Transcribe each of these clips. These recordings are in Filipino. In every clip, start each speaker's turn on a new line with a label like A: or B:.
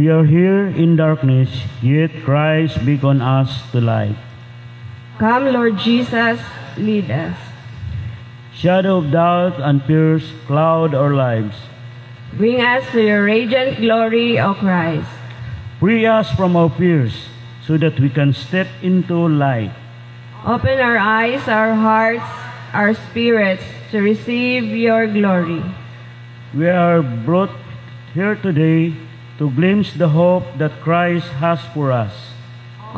A: We are here in darkness, yet Christ beckons us to light.
B: Come, Lord Jesus, lead us.
A: Shadow of doubt and fears cloud our lives.
B: Bring us to your radiant glory, O Christ.
A: Free us from our fears, so that we can step into light.
B: Open our eyes, our hearts, our spirits to receive your glory.
A: We are brought here today to glimpse the hope that Christ has for us.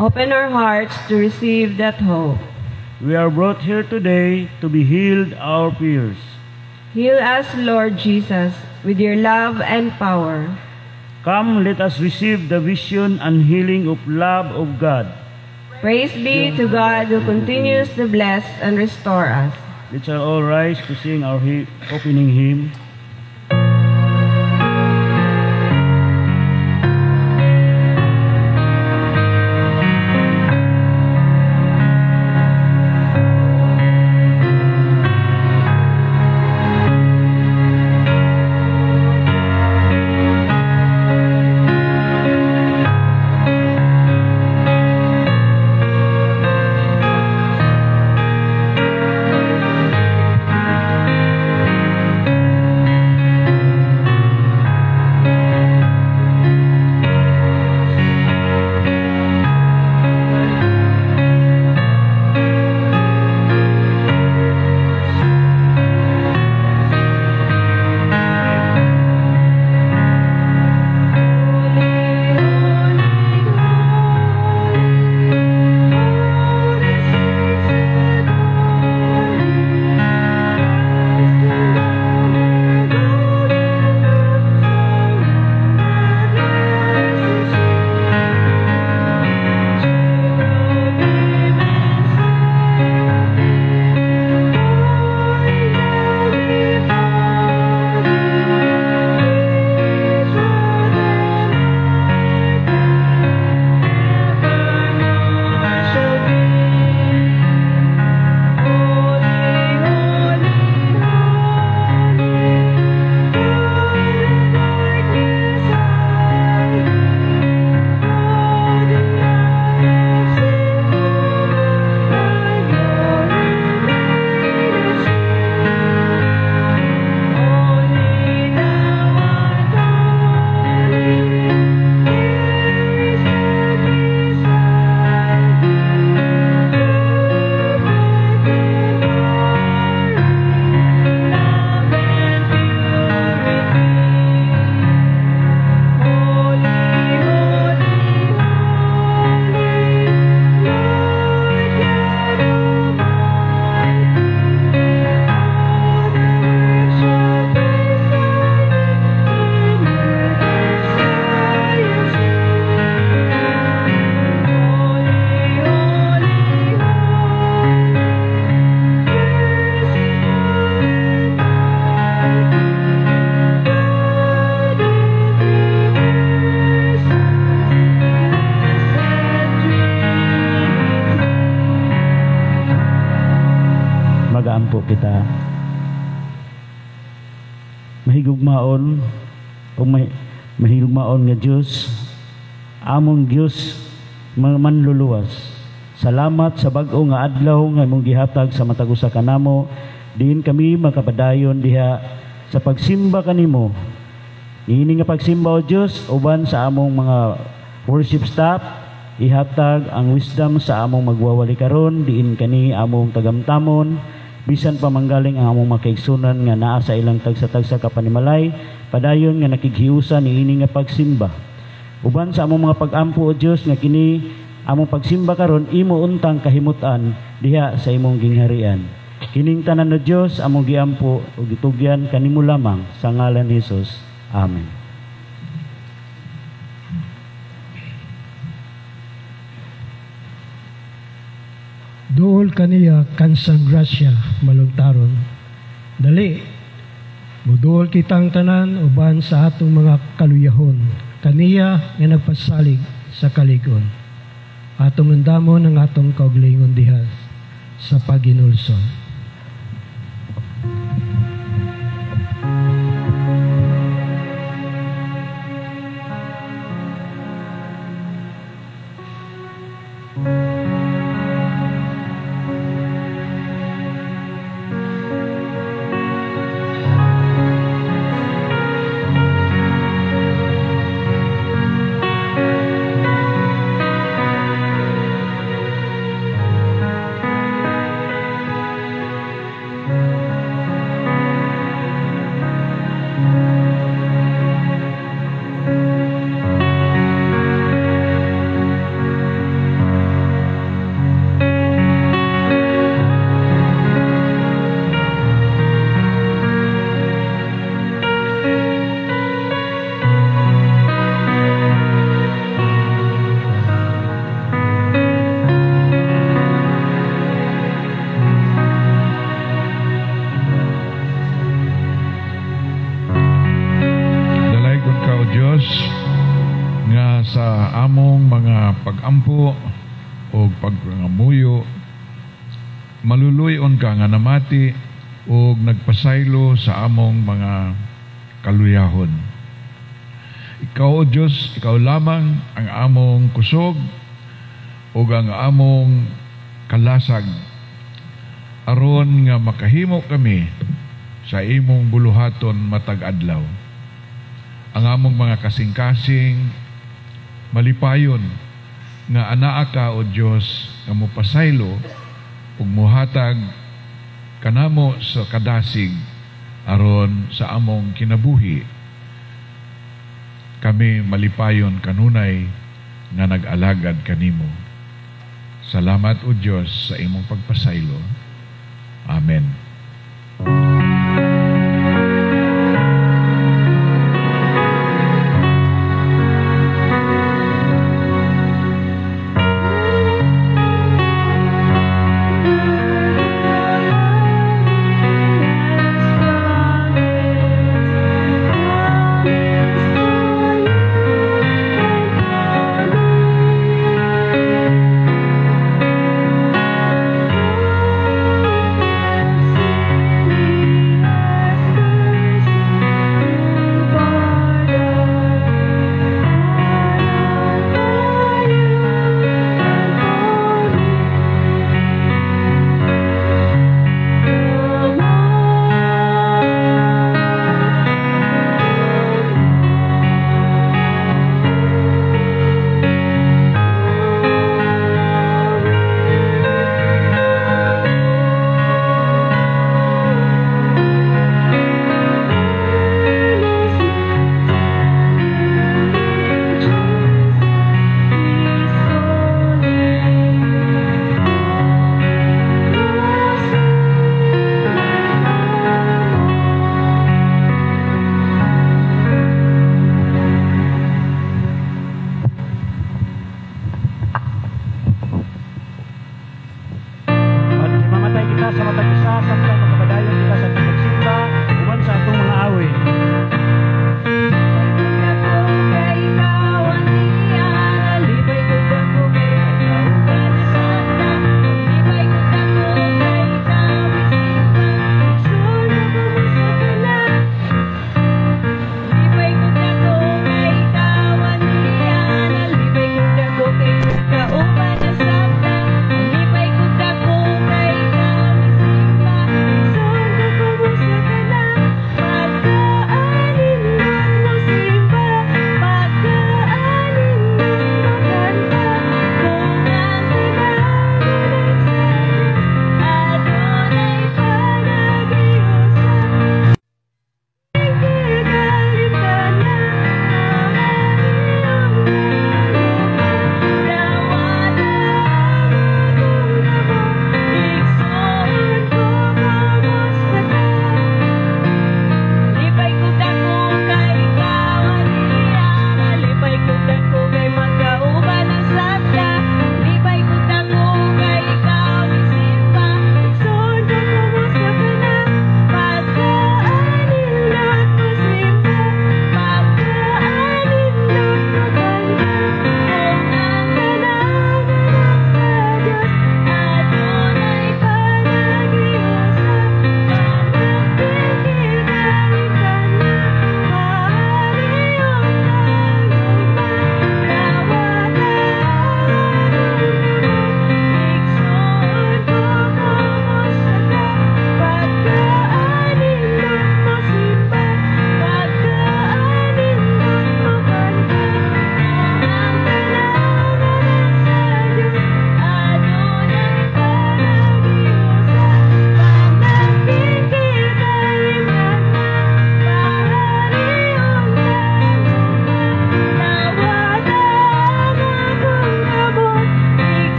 B: Open our hearts to receive that hope.
A: We are brought here today to be healed our fears.
B: Heal us, Lord Jesus, with your love and power.
A: Come, let us receive the vision and healing of love of God.
B: Praise be to God who continues to bless and restore us.
A: Let's all rise to sing our opening hymn. Magaan po kita. Mahigugmaon o mahigugmaon nga Diyos, among Diyos manluluwas. Salamat sa bag-o nga adlaw nga imong gihatag sa matag usa kanamo, diin kami makapadayon diha sa pagsimba kanimo. Ini nga pagsimba o Diyos uban sa among mga worship staff, ihatag ang wisdom sa among magwawali karon, diin kani among tagamtamon, bisan pa manggaling ang among makaigsunan nga naa sa ilang tagsa-tagsa kapanimalay, padayon nga nakighiusa niini nga pagsimba. Uban sa among mga pag-ampo o Dios nga kini among pagsimba karon imo untang kahimutan diha sa imong gingharian. Kining tanan o Dios among giampo ug gitugyan kanimo lamang sa ngalan ni Hesus. Amen.
C: Dool kaniya kansang grasya malungtaron. Dali, muduol kitang tanan uban sa atong mga kaluyahon. Kaniya nga nagpasalig sa kaligon. Atong andamon ang atong kauglingon dihas sa paginulson.
D: sa among mga pag-ampo o pagpangamuyo, maluluyon ka nga namati o nagpasaylo sa among mga kaluyahon. Ikaw, O Diyos, ikaw lamang ang among kusog o ang among kalasag aron nga makahimo kami sa imong buluhaton matag adlaw. Ang among mga kasing-kasing malipayon nga anaa ka, O Diyos, nga mopasaylo ug muhatag kanamo sa kadasig aron sa among kinabuhi kami malipayon kanunay nga nag-alagad kanimo. Salamat, O Diyos, sa imong pagpasaylo. Amen.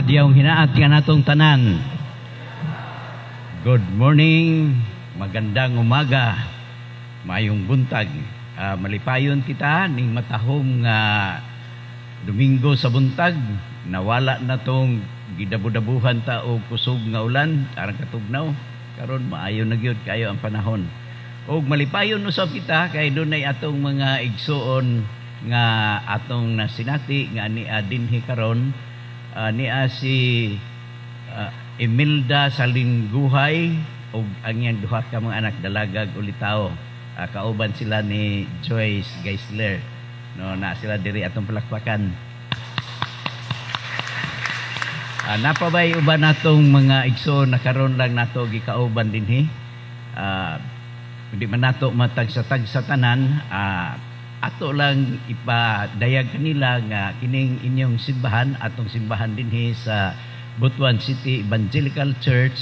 E: Maadiyang hinaat nga natong tanan. Good morning, magandang umaga, mayong buntag. Malipayon kita ning matahom nga Domingo sa buntag. Nawala na tong gidabu-dabuhan ta og kusog nga ulan, arang katugnaw. Karon maayo na gyud kayo ang panahon. Og malipayon usab kita kay dunay atong mga igsuon nga atong nasinati nga niya dinhi karon. Niya si Imelda Salingguhay o ang iyang duha ka mga anak dalagag ulitaw. Kauban sila ni Joyce Geisler. No, na sila diri atong palakpakan. Napabay uban natong mga igsoon na karon lang nato gikauban dinhi. Hindi man nato matag sa tanan. Ato lang ipadayag kanila nga kining inyong simbahan, atong simbahan dinhi sa Butuan City Evangelical Church,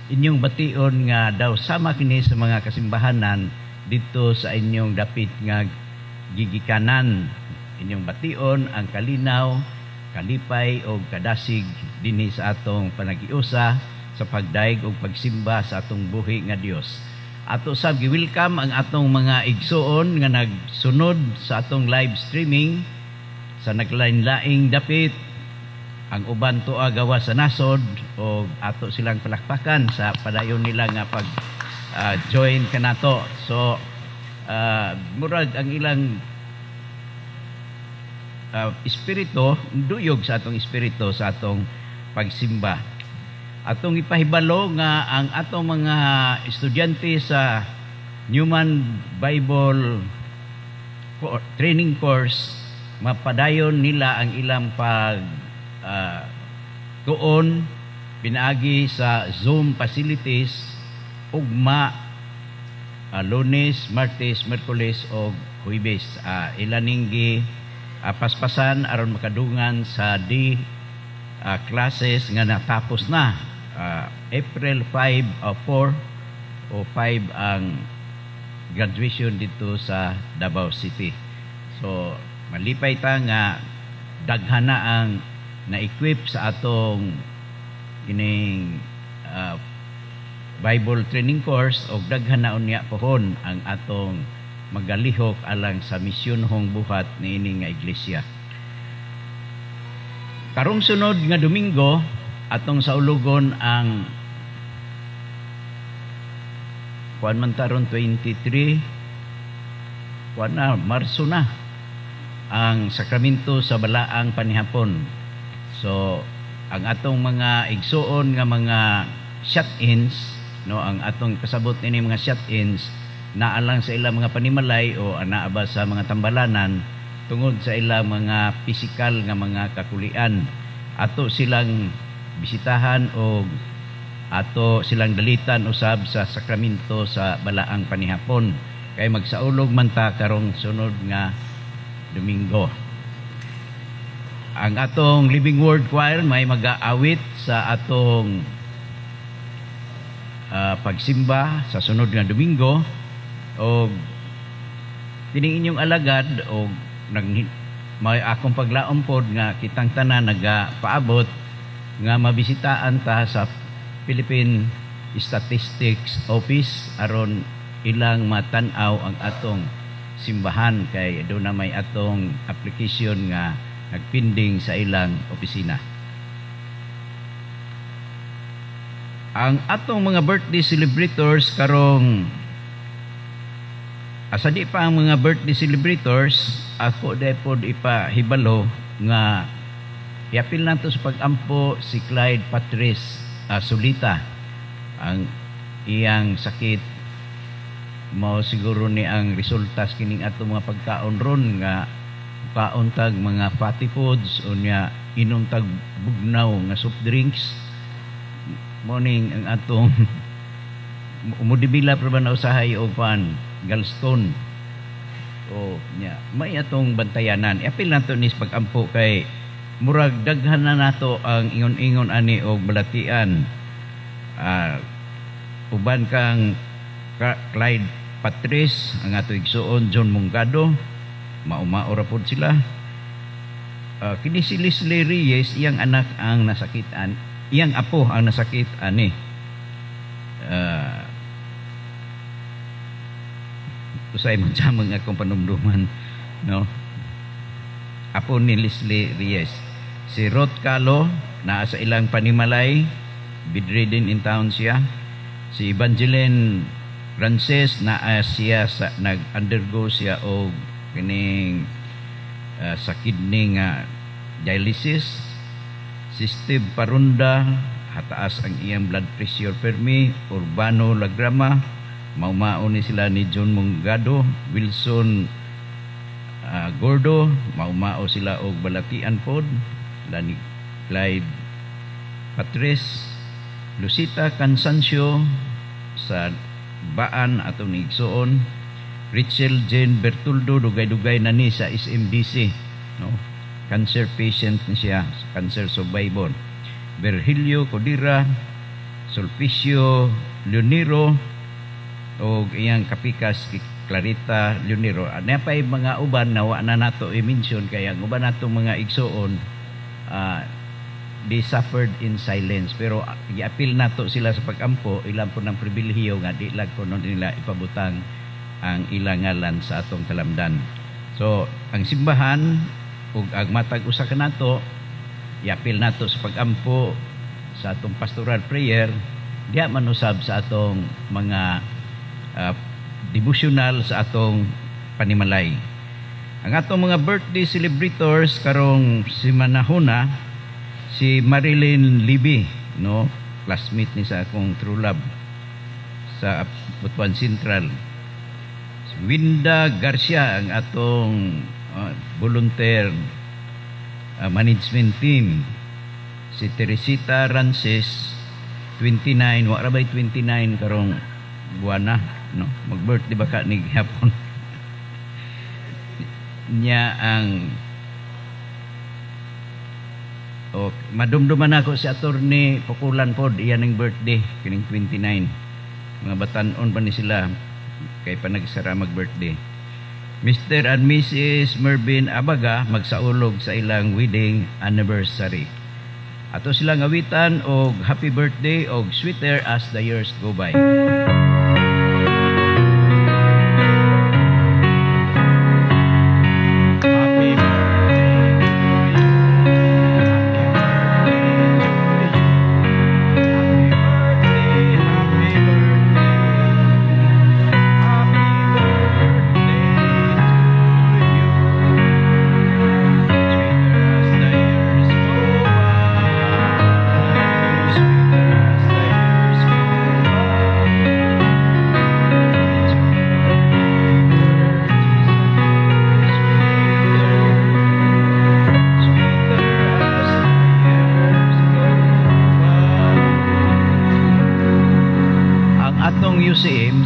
E: inyong bation nga daw sama kini sa mga kasimbahanan dito sa inyong dapit nga gigikanan. Inyong bation ang kalinaw, kalipay o kadasig dinhi sa atong panagiusa sa pagdaig o pagsimba sa atong buhi nga Dios. Ato sab gi-welcome ang atong mga igsoon nga nagsunod sa atong live streaming sa naglain-laing dapit. Ang uban tuwa gawa sa nasod o ato silang palakpakan sa padayon nila nga pag join kanato. So murag ang ilang espiritu duyog sa atong espiritu sa atong pagsimba. Atong ipahibalo nga ang atong mga estudyante sa Newman Bible Training Course mapadayon nila ang ilang pag tuon pinaagi sa Zoom facilities ugma Lunes, Martes, Miyerkules o Huwebes. Ilaning paspasan aron makadungan sa classes nga natapos na. April 5 o 4 o 5 ang graduation dito sa Davao City. So malipay ta nga daghan na ang na-equip sa atong kining Bible training course o daghan na unya pohon ang atong magalihok alang sa misyonhong buhat niini nga iglesia. Karong sunod nga Domingo atong saulugon ang kuan man taron 23 kuan na Marso na ang sakramento sa balaang panihapon. So ang atong mga igsuon nga mga shut-ins, no, ang atong kasabot ini mga shut-ins naa lang sa ilang mga panimalay o anaa ba sa mga tambalanan tungod sa ilang mga pisikal nga mga kakulian. Ato silang bisitahan o ato silang dalitan usab sa sakramento sa balaang panihapon kay magsaulog man ta karong sunod nga Domingo. Ang atong Living Word Choir may mag-aawit sa atong pagsimba sa sunod nga Domingo o tining inyong alagad o may akong paglaom pod nga kitang tanan nagapaabot nga mabisitaan ta sa Philippine Statistics Office aron ilang matan-aw ang atong simbahan kay do na may atong application nga nagpinding sa ilang opisina. Ang atong mga birthday celebrators karong asa di pa ang mga birthday celebrators ako depod ipahibalo nga iapil lang to sa pag-ampo si Clyde Patrice Solita. Ang iyang sakit mao siguro ni ang resultas kining atong mga pagkaon ron nga kaon tag mga fatty foods o niya inom tag bugnaw nga soft drinks. Morning ang atong umudibila pa ba na usahay o pan gallstone o niya may atong bantayanan. Iapil lang to nis pag-ampo kay murag daghan na nato ang ingon-ingon ani og balatian. Uban kang Clyde Patrice, ang ato igsuon John Mungado, maura pod sila. kini si Leslie Reyes, iyang anak ang nasakitan, iyang apo ang nasakit ani. Usay mo jamang akong panumduman, no? Apo ni Leslie Reyes. Si Ruth Calo, naa sa ilang panimalay, bedridden in town siya. Si Evangeline Frances, naa siya sa nag-undergo siya og kining sa kidney nga dialysis. Si Steve Parunda, hataas ang iyang blood pressure permi. Urbano Lagrama, maumao ni sila ni John Mungado. Wilson Gordo, maumao sila og balatian pod. Ni Clyde Patrice. Lucita Cansancio sa Baan atong Igsoon. Rachel Jane Bertoldo, dugay-dugay na ni sa SMDC, no? Cancer patient ni siya, cancer survivor. Virgilio Codira, Sulpicio Leonero, o iyang kapikas Clarita Leonero. Napay mga uban na wa na nato i-mention, kaya ang uban nato mga igsoon, they suffered in silence, pero i-appeal nato sila sa pag-ampo, ilang po ng pribilehiyo nga di lang ko nila ipabutang ang ilang ngalan sa atong kalamdan. So ang simbahan ug ang matag usa ka nato, i-appeal nato sa pag-ampo sa atong pastoral prayer, diha man usab sa atong mga devotional sa atong panimalay. Ang atong mga birthday celebrators karong simanahuna, si Marilyn Libby, no, classmate ni sa akong true love sa Butuan Central. Si Winda Garcia, ang atong volunteer management team. Si Teresita Rances, 29, wa ra bay 29 karong buwan na, no, mag-birthday ba ka ni hapon. Niya ang madumduman ako si attorney Pukulan pod, iyan ang birthday kining 29. Mga batanon pa ni sila kay panagsara mag-birthday. Mr. and Mrs. Mervin Abaga magsaulog sa ilang wedding anniversary. Ato silang awitan og happy birthday og sweeter as the years go by.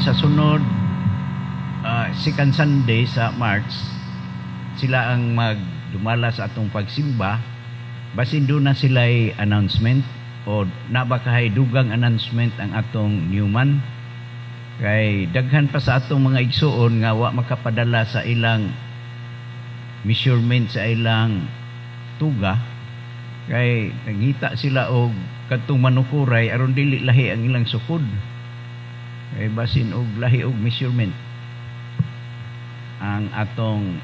E: Sa sunod second Sunday sa March, sila ang magdumala sa atong pagsimba. Basin doon na sila'y announcement o nabakahay dugang announcement ang atong Newman. Kay daghan pa sa atong mga igsuon nga wa makapadala sa ilang measurement sa ilang tuga. Kay nangita sila og kadtong manukuray aron dili lahi ang ilang sukod. Kay basin og lahi og measurement ang atong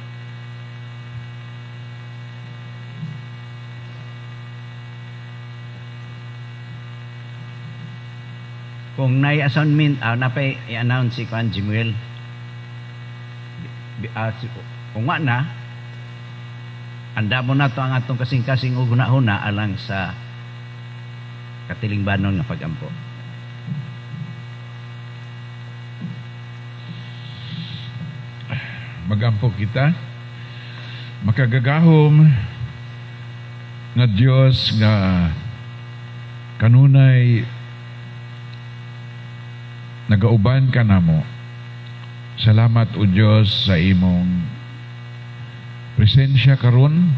E: kung nay assignment napay i-announce si Juan Jimuel kung wa na anda mo na to ang atong kasing-kasing og hunahuna alang sa katilingbanon nga pag-ampo.
D: Magampo kita, makagagahom nga Dios nga kanunay nagauban ka namo. Salamat o Dios sa imong presensya karon.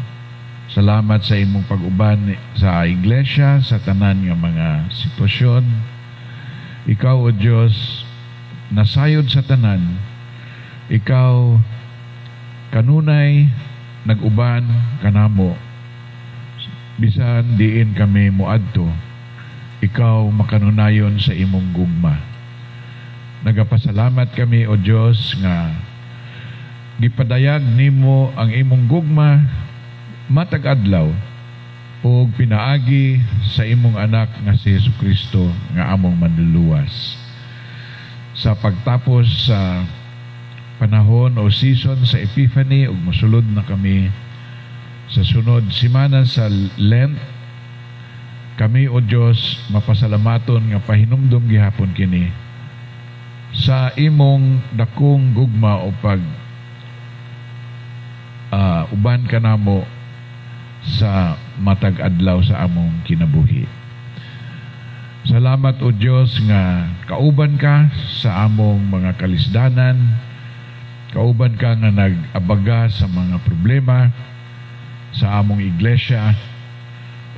D: Salamat sa imong pag-uban sa iglesia sa tanan nga mga sitwasyon. Ikaw o Dios nasayod sa tanan. Ikaw kanunay nag-uban kanamo bisan diin kami muadto, ikaw makanunayon sa imong gugma. Nagapasalamat kami, O Dios, nga gipadayag nimo ang imong gugma matag adlaw o pinaagi sa imong anak nga si Jesucristo nga among manluluwas. Sa pagtapos sa panahon o season sa Epiphany ug mosulod na kami sa sunod simana sa Lent, kami, O Dios, mapasalamaton nga pahinumdom gihapon kini sa imong dakong gugma o pag uban ka namo sa matag adlaw sa among kinabuhi. Salamat, O Dios, nga kauban ka sa among mga kalisdanan, kauban ka nga nag-abaga sa mga problema sa among iglesia,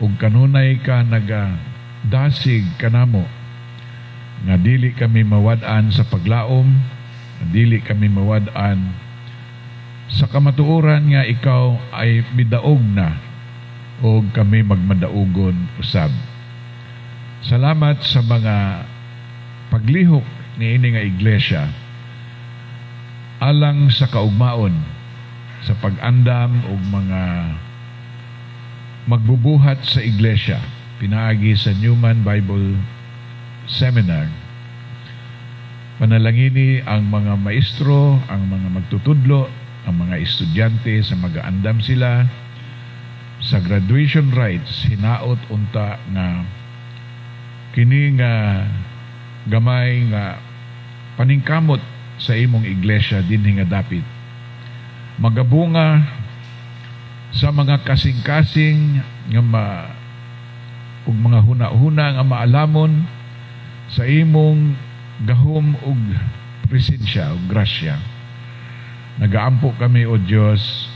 D: ug kanunay ka nagadasig kanamo nga dili kami mawad-an sa paglaom, nga dili kami mawad-an sa kamatuoran nga ikaw ay midaog na o kami magmadaugon usab. Salamat sa mga paglihok ni ini nga iglesia alang sa kaugmaon sa pag-andam og mga magbubuhat sa iglesia pinaagi sa Newman Bible Seminar. Panalangini ang mga maestro, ang mga magtutudlo, ang mga estudyante sa mag-aandam sila sa graduation rites. Hinaot unta nga kini nga gamay nga paningkamot sa imong iglesia dinhi nga dapit magabunga sa mga kasing-kasing nga ug mga huna-huna nga maalamon sa imong gahom ug presensya ug grasya. Nagaampo kami, O Dios,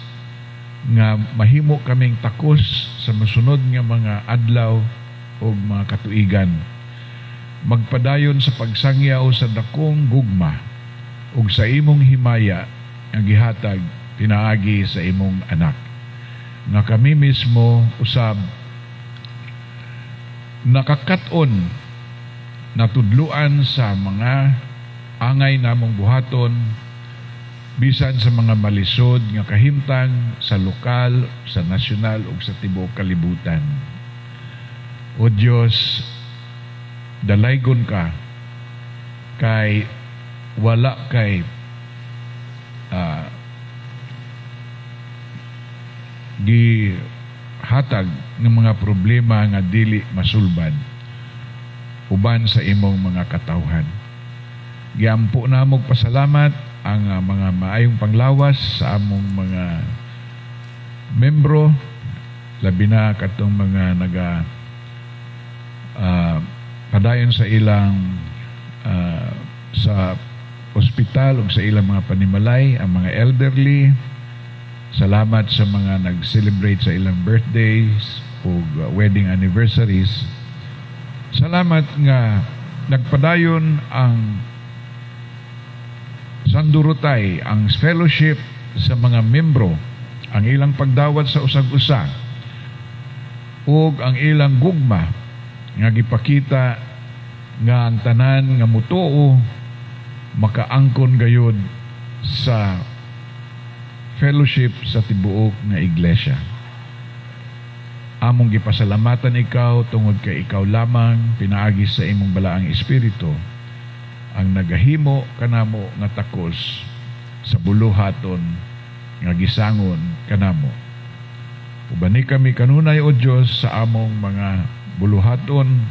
D: nga mahimo kaming takos sa masunod nga mga adlaw o mga katuigan. Magpadayon sa pagsangyaw sa dakong gugma o sa imong himaya ang gihatag pinaagi sa imong anak. Nga kami mismo usab nakakaton natudluan sa mga angay namong buhaton bisan sa mga malisod nga kahimtang sa lokal, sa nasyonal ug sa tibuok kalibutan. O Dios, dalaygon ka kay wala kay gihatag ng mga problema nga dili masulbad uban sa imong mga katawhan. Giampo namog pasalamat ang mga maayong panglawas sa among mga membro, labi na katong mga padayon sa ilang sa ospital o sa ilang mga panimalay, ang mga elderly. Salamat sa mga nag-celebrate sa ilang birthdays o wedding anniversaries. Salamat nga nagpadayon ang sandurutay, ang fellowship sa mga membro, ang ilang pagdawat sa usag-usa ug ang ilang gugma nga gipakita nga ang tanan nga mutuo makaangkon gayud sa fellowship sa tibuok nga iglesia. Among gipasalamatan ikaw tungod kay ikaw lamang pinaagi sa imong balaang espiritu ang nagahimo kanamo nga takos sa buluhaton nga gisangon kanamo. Ubani kami kanunay, O Dios, sa among mga buluhaton,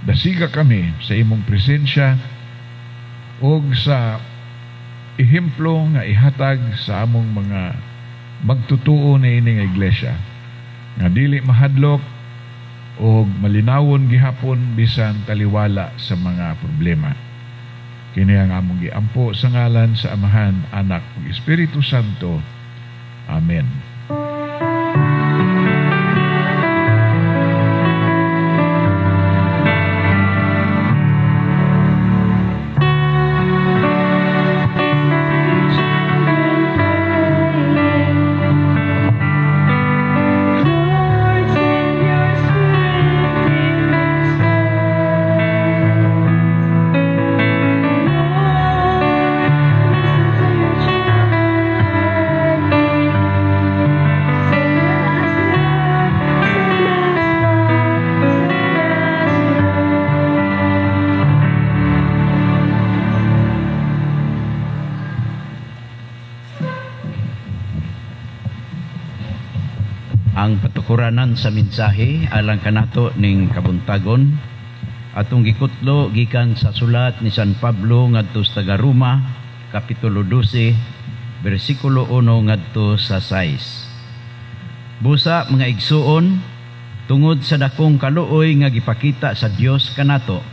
D: dasiga kami sa imong presensya ug sa ehemplo nga ihatag sa among mga magtutuo na ini nga iglesia nga dili mahadlok o malinawon gihapon bisan taliwala sa mga problema. Kini ang among giampo sa ngalan sa Amahan, Anak ug Espiritu Santo. Amen.
E: ang patukuranan sa mensahe alang kanato ning kabuntagon atong gikutlo gikan sa sulat ni San Pablo ngadto sa taga Roma kapitulo 12 bersikulo 1 ngadto sa 6. Busa mga igsuon, tungod sa dakong kaluoy nga gipakita sa Dios kanato,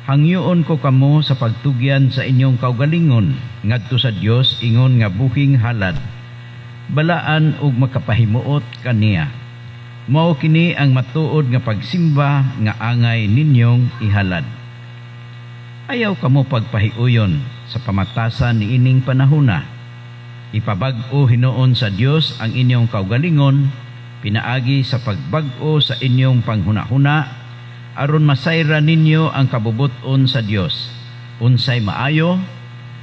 E: hangyoon ko kamo sa pagtugyan sa inyong kaugalingon ngadto sa Dios ingon nga buhing halad, balaan ug makapahimuot kaniya. Mao kini ang matuod nga pagsimba nga angay ninyong ihalad. Ayaw kamo pagpahiuyon sa pamatasan ni ining panahona. Ipabag-o hinoon sa Dios ang inyong kaugalingon, pinaagi sa pagbag-o sa inyong panghuna-huna, aron masayra ninyo ang kabubuton sa Dios, unsay maayo,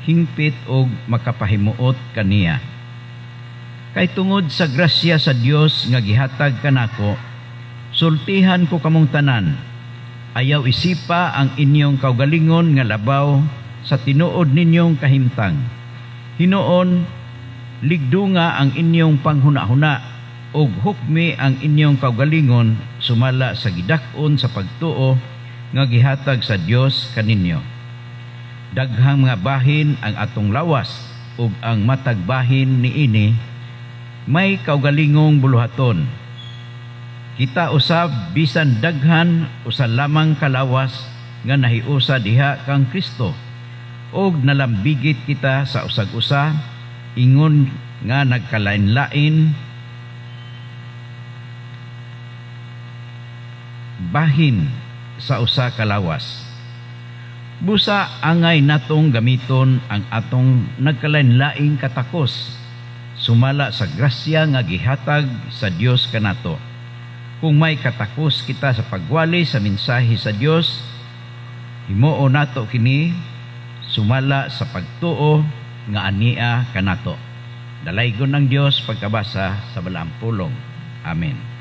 E: hingpit ug makapahimuot kaniya. Kay tungod sa grasya sa Dios nga gihatag kanako, sultihan ko kamong tanan. Ayaw isipa ang inyong kaugalingon nga labaw sa tinuod ninyong kahimtang. Hinoon, ligdunga ang inyong panghuna-huna ug hukmi ang inyong kaugalingon sumala sa gidak-on sa pagtuo nga gihatag sa Dios kaninyo. Daghang mga bahin ang atong lawas ug ang matag bahin niini may kaugalingong buluhaton. Kita usab bisan daghan usa lamang kalawas nga nahiusa diha kang Kristo, og nalambigit kita sa usag-usa ingon nga nagkalain-lain bahin sa usa kalawas. Busa angay natong gamiton ang atong nagkalain-laing katakos sumala sa grasya nga gihatag sa Dios kanato. Kung may katakos kita sa pagwali sa mensahe sa Dios, himuo nato kini sumala sa pagtuo nga ania kanato. Dalaygon ng Dios pagkabasa sa balaang pulong. Amen.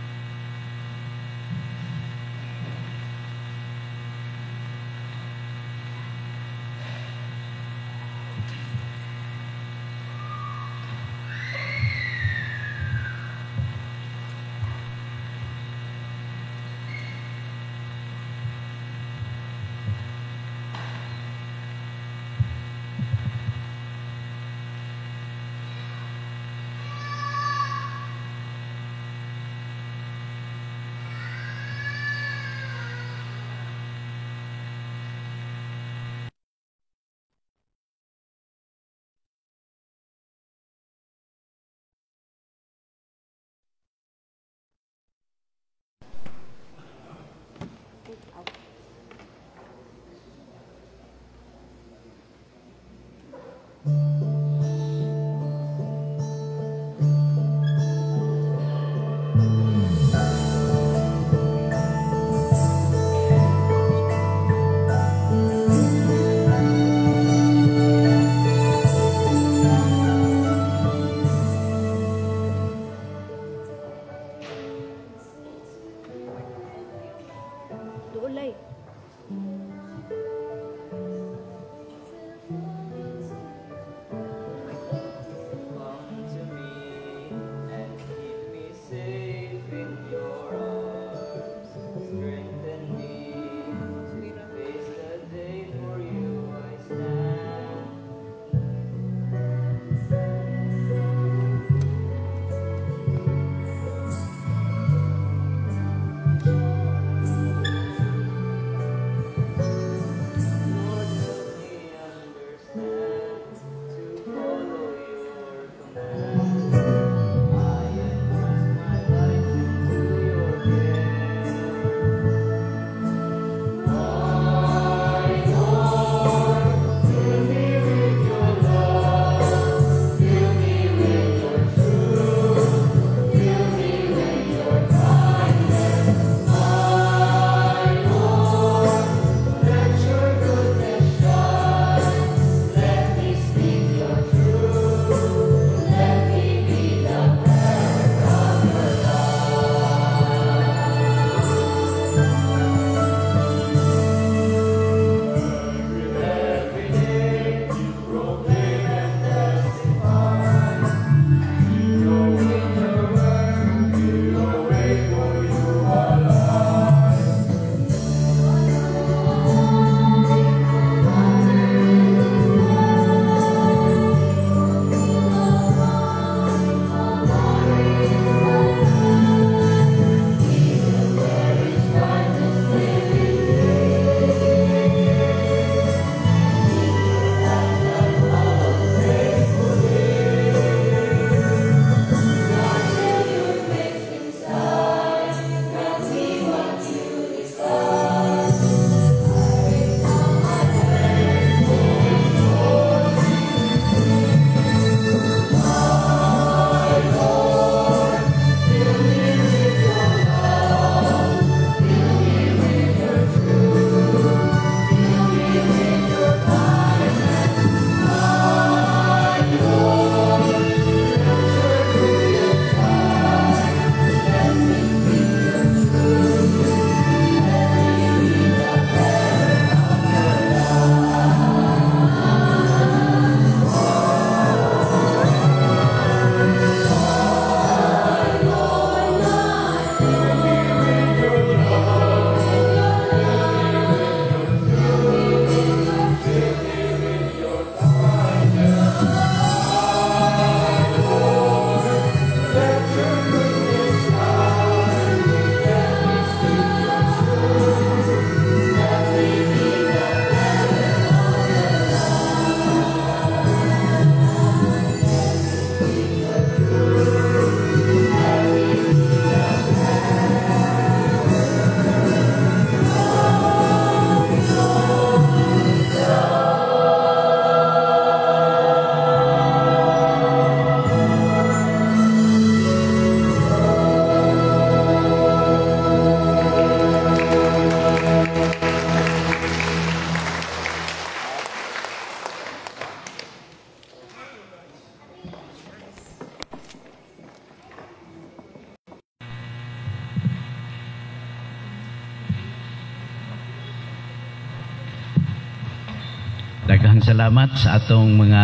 E: Daghang salamat sa atong mga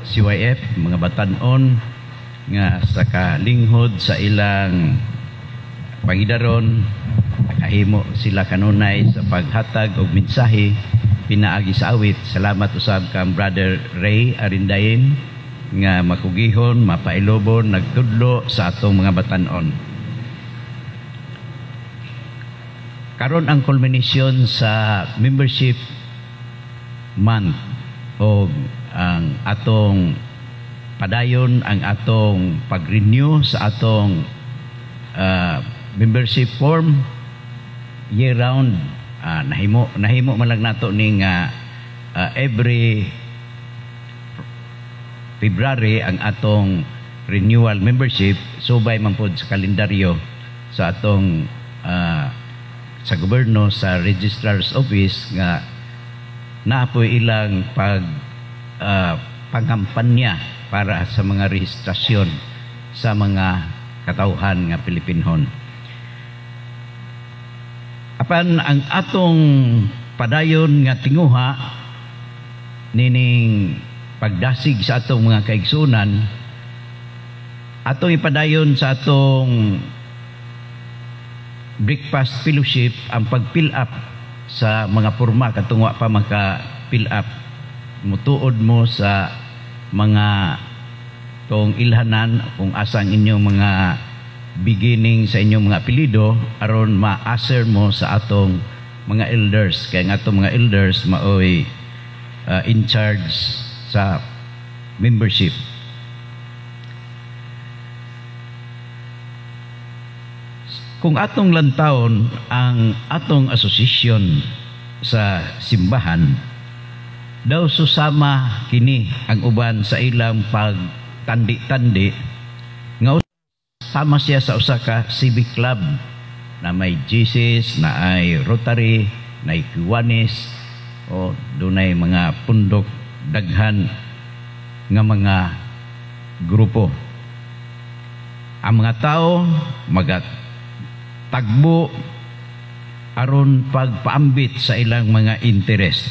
E: CYF, mga batanon nga sa kalinghod sa ilang pangidaron, nakahimo sila kanunay sa paghatag og mensahe pinaagi sa awit. Salamat usab kang Brother Ray Arindain nga makugihon, mapailobon, nagtudlo sa atong mga batanon. Karon ang culmination sa membership month o ang atong padayon, ang atong pag-renew sa atong membership form year round. Nahimo man lang nato ning every February ang atong renewal membership, subay man pod sa kalendaryo sa atong sa gobyerno, sa registrar's office nga naapoy ilang pangkampanya para sa mga rehistrasyon sa mga katawhan nga Pilipinhon. Apan ang atong padayon nga tinguha nining pagdasig sa atong mga kaigsunan, atong ipadayon sa atong breakfast fellowship ang pag-fill up sa mga porma katong wa pa maka-fill up. Mutuod mo sa mga tong ilhanan kung asang inyong mga beginning sa inyong mga apelyido aron ma-assert mo sa atong mga elders, kay nga atong mga elders maoy in charge sa membership. Kung atong lantawon ang atong asosasyon sa simbahan, daw susama kini ang uban sa ilang pagtandi-tandi nga sama siya sa usa ka civic club na may Jesus, na ay Rotary, na ay Kiwanis, o dunay mga pundok daghan nga mga grupo. Ang mga tao magatagbo aron pagpaambit sa ilang mga interest.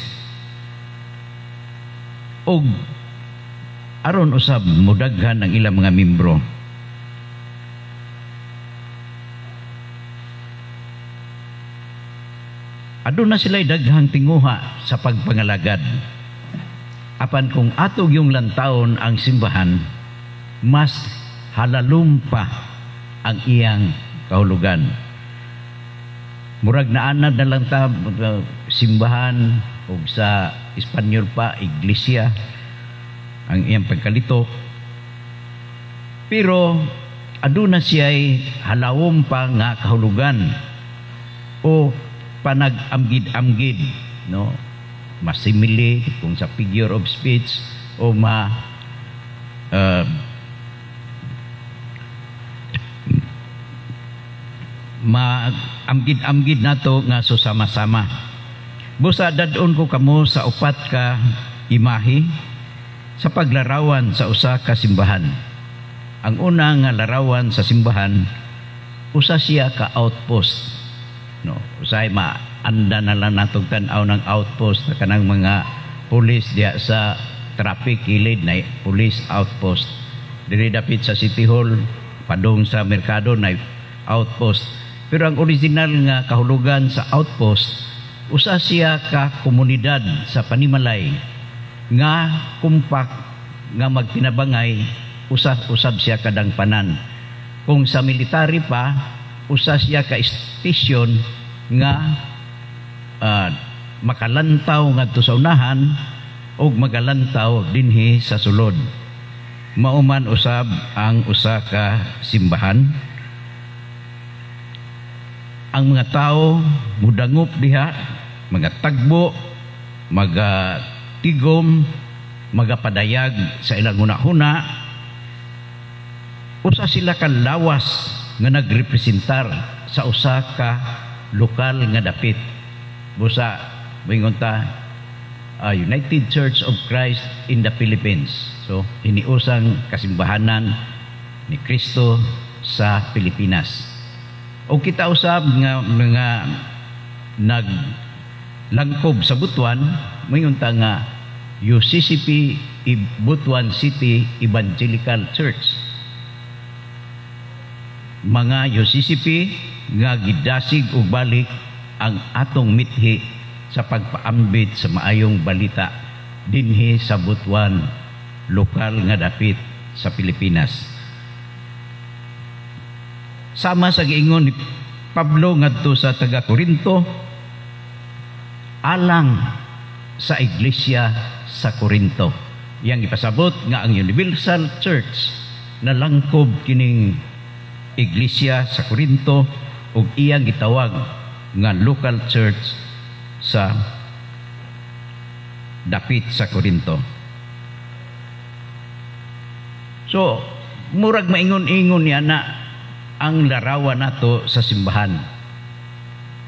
E: Og aron usab mudaghan ang ilang mga membro. Aduna sila'y daghang tinguha sa pagpangalagad. Apan kung atog yung lantawon ang simbahan, mas halalumpa ang iyang kahulugan. Murag naanad na lang ta simbahan o sa Espanyol pa, iglesia, ang iyang pagkalito. Pero aduna siya'y halawom pa nga kahulugan o panag-amgid-amgid, no? Masimile kung sa figure of speech o amgid-amgid nato nga susama-sama. Busa dadon ko kamo sa upat ka imahe sa paglarawan sa usa ka simbahan. Ang una nga larawan sa simbahan, usa siya ka outpost. No, usay maanda na lang natong tan-aw ng outpost na kanang mga pulis diya sa traffic kilid na police outpost. Diri dapit sa City Hall, padung sa merkado na outpost. Pero ang original nga kahulugan sa outpost, usa siya ka komunidad sa panimalay nga kumpak nga magtinabangay, usab siya kadang panan. Kung sa military pa, usa siya ka station nga makalantaw ngadto sa unahan ug magalantaw dinhi sa sulod. Mauman usab ang usa ka simbahan. Ang mga tao mudangop diha, magatagbo, magatigom, magapadayag sa ilang hunahuna. Usa sila ka lawas nga nagrepresentar sa usa ka lokal nga dapit. Busa mingon ta United Church of Christ in the Philippines. So hiniusang kasimbahanan ni Kristo sa Pilipinas. O kita usab nga mga langkob sa Butuan, mayon ta nga UCCP Butuan City Evangelical Church. Mga UCCP nga gidasig og balik ang atong mithi sa pagpaambit sa maayong balita dinhi sa Butuan, lokal nga dapit sa Pilipinas. Sama sa giingon ni Pablo ngadto sa taga Corinto, alang sa iglesia sa Corinto. Yang ipasabot nga ang Universal Church na langkob kining iglesia sa Corinto ug iyang gitawag nga local church sa dapit sa Corinto. So, murag maingon-ingon niya na ang larawan nato sa simbahan.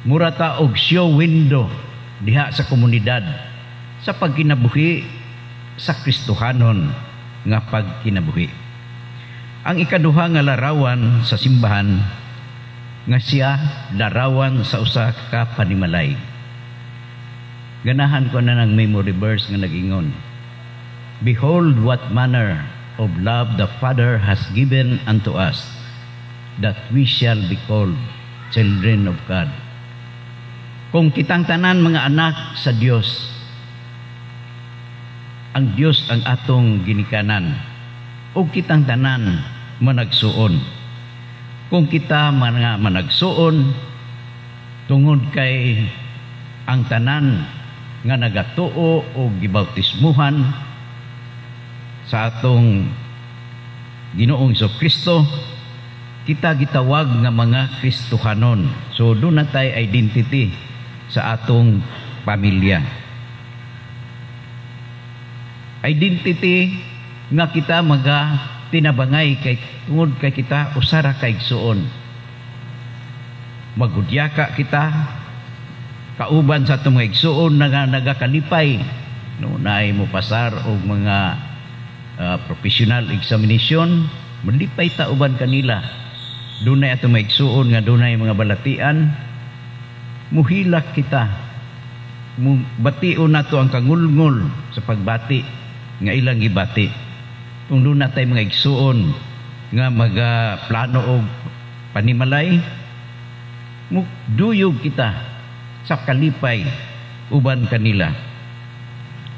E: Mura ta og show window diha sa komunidad sa pagkinabuhi sa Kristohanon nga pagkinabuhi. Ang ikaduha nga larawan sa simbahan nga siya larawan sa usa ka panimalay. Ganahan ko na ng memory verse nga nag-ingon, "Behold what manner of love the Father has given unto us, that we shall be called children of God." Kung kitang tanan mga anak sa Dios, ang Dios ang atong ginikanan, o kitang tanan managsuon. Kung kita mga managsuon tungod kay ang tanan nga nagatuo o gibautismuhan sa atong Ginoong Jesucristo, kita gitawag nga mga Kristohanon. So doon na tayo identity sa atong pamilya. Identity nga kita tinabangay kay tungod kay kita usara kay igsuon. Magudyaka kita kauban sa atong mga igsuon nga nagakalipay no naay mo pasar og mga professional examination, malipay ta uban kanila. Dunay atong mga igsuon nga dunay mga balatian, muhilak kita. Bation nato ang kangulngol sa pagbati nga ilang gibati. Kung doon na tayo mga igsuon nga plano o panimalay, duyog kita sa kalipay uban kanila.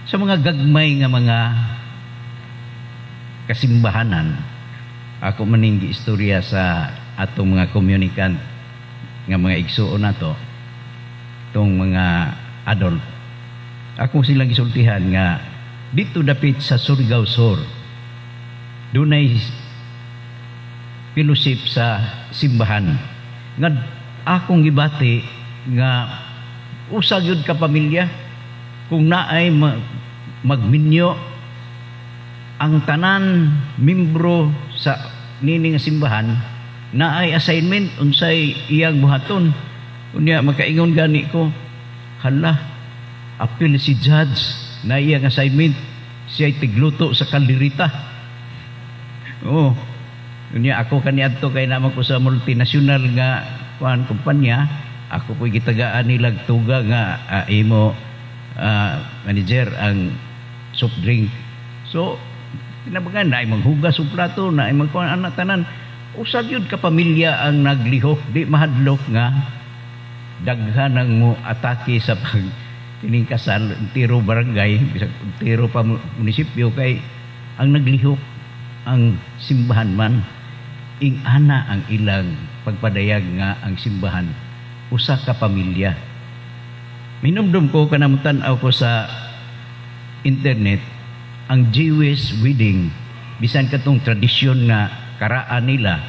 E: Sa mga gagmay nga mga kasimbahanan, ako maninggi istorya sa atong mga komunikant nga mga igsuon nato, itong mga adult. Ako silang gisultihan nga dito dapit sa Surigao Sur, dunay fellowship sa simbahan nga akong gibati nga usa gyud ka pamilya kung naay magminyo ang tanan membro sa nini nga simbahan, naay assignment unsay iyang buhaton. Unya makaingon gani ko, hala, apil si judge na iyang assignment, siya tigluto sa kalderita. Oo. Unya ako kaniadto kay naman ko sa multinational nga kumpanya, ako po'y gitagaan nilag tuga nga imo manager ang soft drink. So tinabagan na ay maghugas og plato na ay magkuan anak tanan. Usab yun ka pamilya ang naglihok, di mahadlok nga daghan ang mo atake sa kining kasal tiro barangay bisag tiro pa munisipyo kay ang naglihok ang simbahan man ing ana ang ilang pagpadayag nga ang simbahan usa ka pamilya. Minumdum ko kanamutan ako sa internet ang Jewish wedding, bisan katong tradisyon nga karaan nila,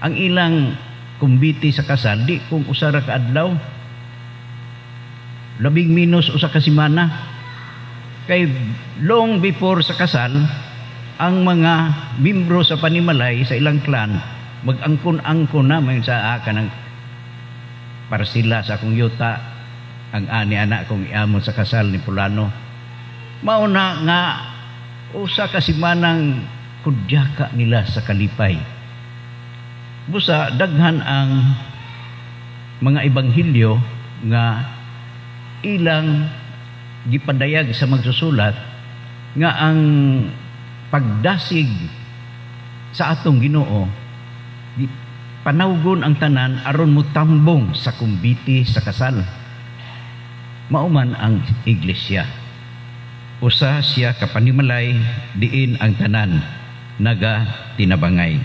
E: ang ilang kumbiti sa kasal di kung usara ka adlaw, labing minus usa ka semana. Kay long before sa kasal, ang mga membro sa panimalay sa ilang clan mag-angkon-angkon na may sa kanang para sila sa akong yuta ang ani anak kong iamon sa kasal ni Pulano. Mauna nga usa ka semanang kudyaka nila sa kalipay. Busa daghan ang mga ebanghelyo nga ilang gipadayag sa magsusulat nga ang pagdasig sa atong Ginoo panawgon ang tanan aron mutambong sa kumbiti sa kasal. Mauman ang iglesia. Usa siya kapanimalay diin ang tanan naga tinabangay.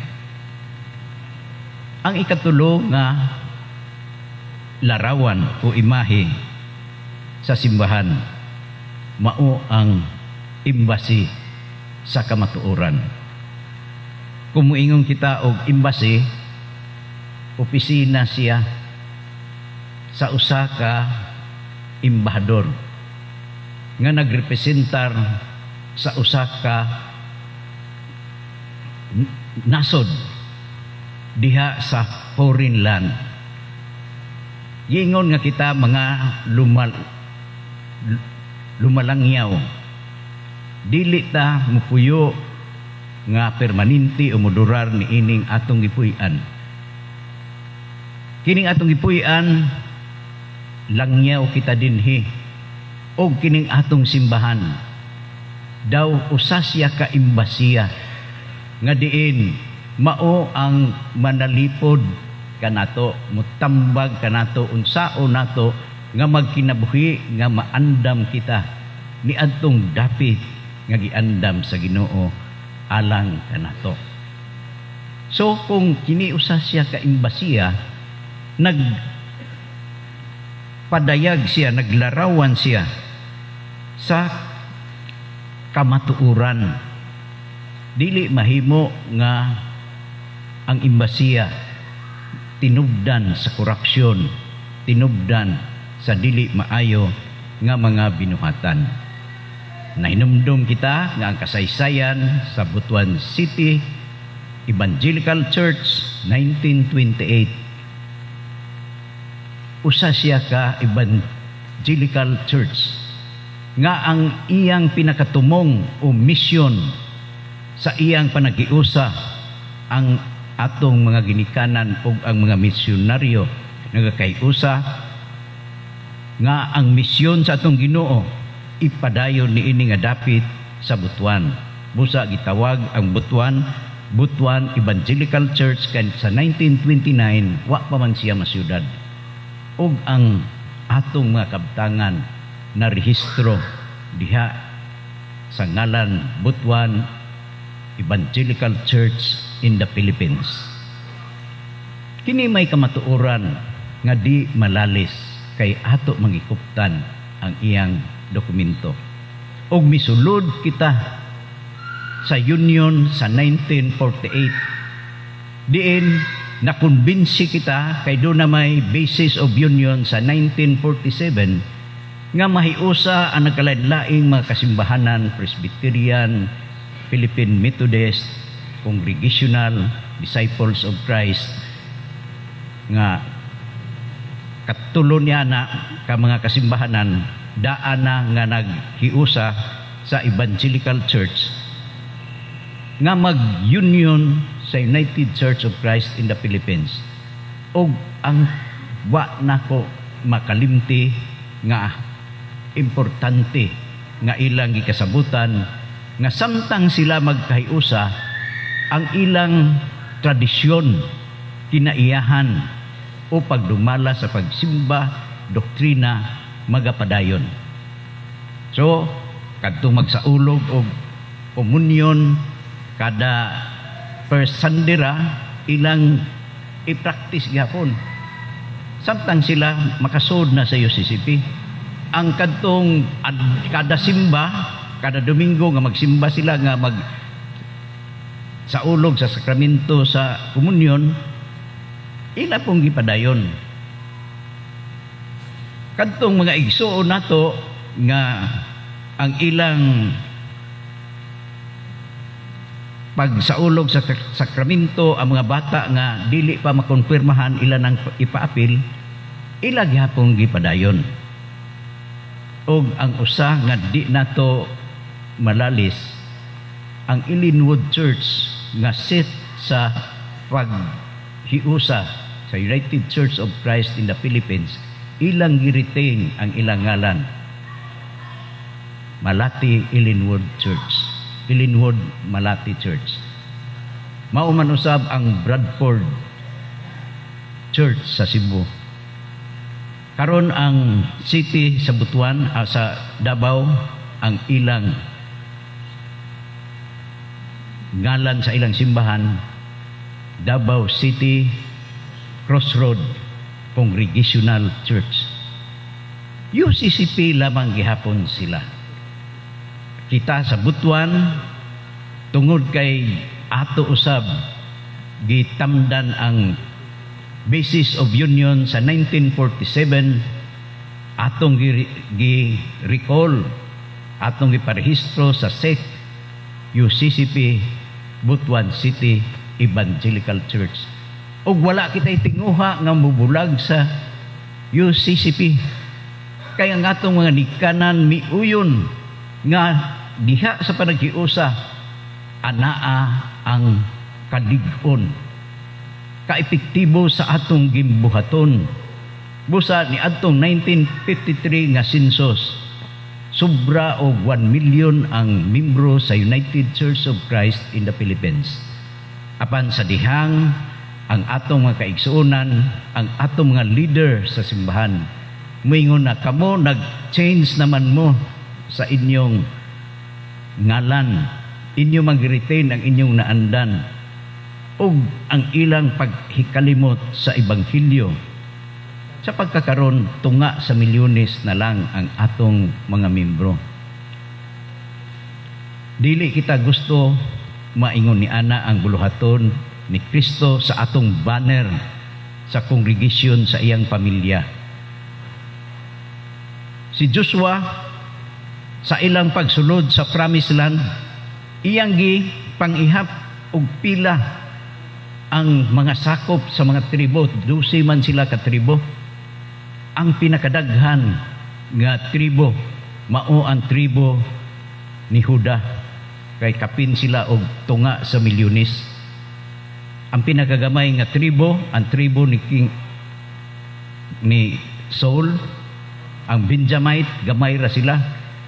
E: Ang ikatulo nga larawan o imahe sa simbahan mao ang imbasi sa kamatuoran. Kung muingon kita og imbasi, opisina siya sa usa ka embahador nga nagrepresentar sa usa ka nasod diha sa foreign land. Giingon nga kita mga lumalangyaw, dili ta mupuyo nga permanente o modurar ni ining atong gipuy-an. Kining atong gipuy-an langyaw kita dinhi o kining atong simbahan daw usa siya ka imbasiya nga diin mao ang manalipod kanato, mutambag kanato unsao nato nga magkinabuhi nga maandam kita ni adtong dapit nga giandam sa Ginoo alang kanato. So kung kini usa siya ka imbasiya, nagpadayag siya, naglarawan siya sa kamatuuran. Dili mahimo nga ang imbasiya tinubdan sa korupsyon, tinubdan sa dili maayo nga mga binuhatan. Nahinumdum kita nga ang kasaysayan sa Butuan City Evangelical Church 1928. Usa siya ka Evangelical Church nga ang iyang pinakatumong o misyon sa iyang panagiusa ang atong mga ginikanan o ang mga misyonaryo nagakayusa nga ang misyon sa atong Ginoo ipadayon ni ini nga dapit sa Butuan. Busa gitawag ang Butuan Evangelical Church kan sa 1929 wa pa man siya masyudad. Og ang atong mga kabtangan na rehistro diha sa ngalan Butuan Evangelical Church in the Philippines. Kini may kamatuoran nga di malalis kay ato mangikuptan ang iyang dokumento. Og misulod kita sa Union sa 1948. Diin nakumbinsi kita kay doon na may basis of union sa 1947 nga mahiusa ang nagkalain-laing mga kasimbahanan, Presbyterian, Philippine Methodist, Congregational, Disciples of Christ nga katulo niya na ka mga kasimbahanan daan na nga naghiusa sa Evangelical Church nga mag-union sa United Church of Christ in the Philippines. O ang wa nako makalimti nga importante nga ilang gikasabutan nga samtang sila magkahiusa ang ilang tradisyon kinaiyahan o pagdumala sa pagsimba, doktrina magapadayon. So, kadtong magsaulog og komunyon kada first Sunday ilang i-practice gyapon. Samtang sila makasud na sa UCCP. Ang kadtong kada simba, kada Domingo nga magsimba sila nga mag saulog sa sakramento sa komunyon, ila pong gipadayon. Kadtong mga igsoon nato nga ang ilang pagsaulog sa sakramento ang mga bata nga dili pa makonfirmahan ila nang ipaapil, ila gyapon gipadayon. Og ang usa nga di nato malalis ang Linwood Church nga set sa paghiusa sa United Church of Christ in the Philippines ilang gi-retain ang ilang ngalan. Malati Linwood Church. Linwood Malati Church. Mao man usab ang Bradford Church sa Cebu. Karon ang city sa Butuan, sa Davao, ang ilang ngalan sa ilang simbahan, Davao City Crossroad Congregational Church. UCCP lamang gihapon sila. Kita sa Butuan, tungod kay ato usab gitamdan ang basis of union sa 1947, atong gi-recall, atong giparehistro sa SEC, UCCP Butuan City Evangelical Church. Og wala kitay tinguha nga mubulag sa UCCP. Kaya nga atong mga nikanan miuyon nga diha sa panaghiusa anaa ang kalig-on, kaepektibo sa atong gimbuhaton. Busa ni adtong 1953 nga census, sobra og 1 million ang membro sa United Church of Christ in the Philippines. Apan sa dihang ang atong mga kaigsuonan, ang atong mga leader sa simbahan, moingon na kamo nag-change naman mo sa inyong ngalan, inyo mag-retain ang inyong naandan ug ang ilang paghikalimot sa ebanghelyo. Sa pagkakaroon, tunga sa milyones na lang ang atong mga membro. Dili kita gusto maingon ni ana ang buluhaton ni Kristo sa atong banner sa kongregasyon sa iyang pamilya. Si Joshua sa ilang pagsulod sa Promised Land, iyang gi pangihap og pila ang mga sakop sa mga tribo, 12 man sila ka tribo. Ang pinakadaghan nga tribo mao ang tribo ni Juda, kay kapin sila og tunga sa milyones. Ang pinakagamay nga tribo, ang tribo ni Saul, ang Benjamite, gamay ra sila.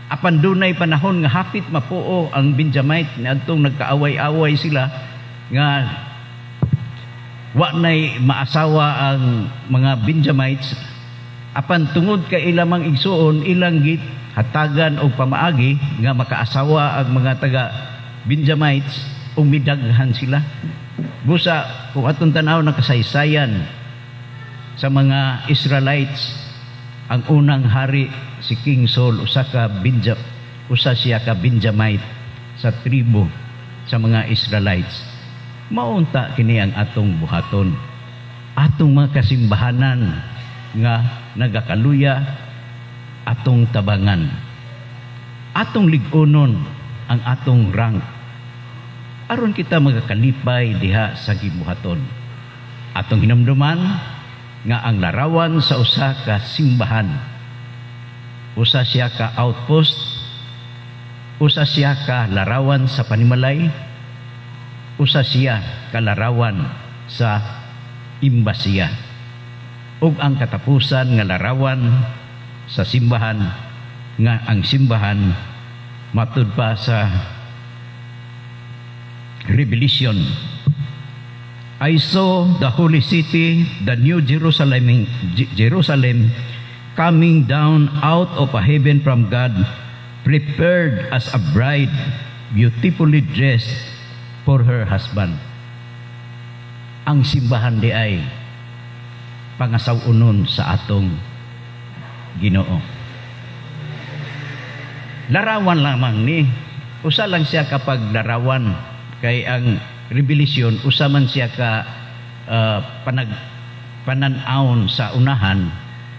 E: Apan dunay panahon nga hapit mapuo ang Benjamite, niadtong nagkaaway-away sila nga wa nay maasawa ang mga Benjamites. Apan tungod kay ilamang igsuon, ilang git hatagan og pamaagi nga makaasawa ang mga taga Benjamites ug midaghan sila. Busa kung atong tanaw ng kasaysayan sa mga Israelites, ang unang hari si King Saul, usa siya ka Benjamite sa tribo sa mga Israelites. Maunta kini ang atong buhaton, atong mga kasimbahanan nga nagakaluya, atong tabangan, atong lig-unon ang atong rank aron kita magakalipay diha sa gibuhaton. Atong hinumduman nga ang larawan sa usa ka simbahan, usa siya ka outpost, usa siya ka larawan sa panimalay, usa siya ka larawan sa imbasiya, ug ang katapusan nga larawan sa simbahan nga ang simbahan matud pa sa Revelation. I saw the holy city, the new Jerusalem, coming down out of a heaven from God, prepared as a bride, beautifully dressed for her husband. Ang simbahan di ay pangasaw-unon sa atong Ginoo. Larawan lamang ni, usa lang siya kapag larawan, kay ang Revelation usa man siya ka pananawon sa unahan,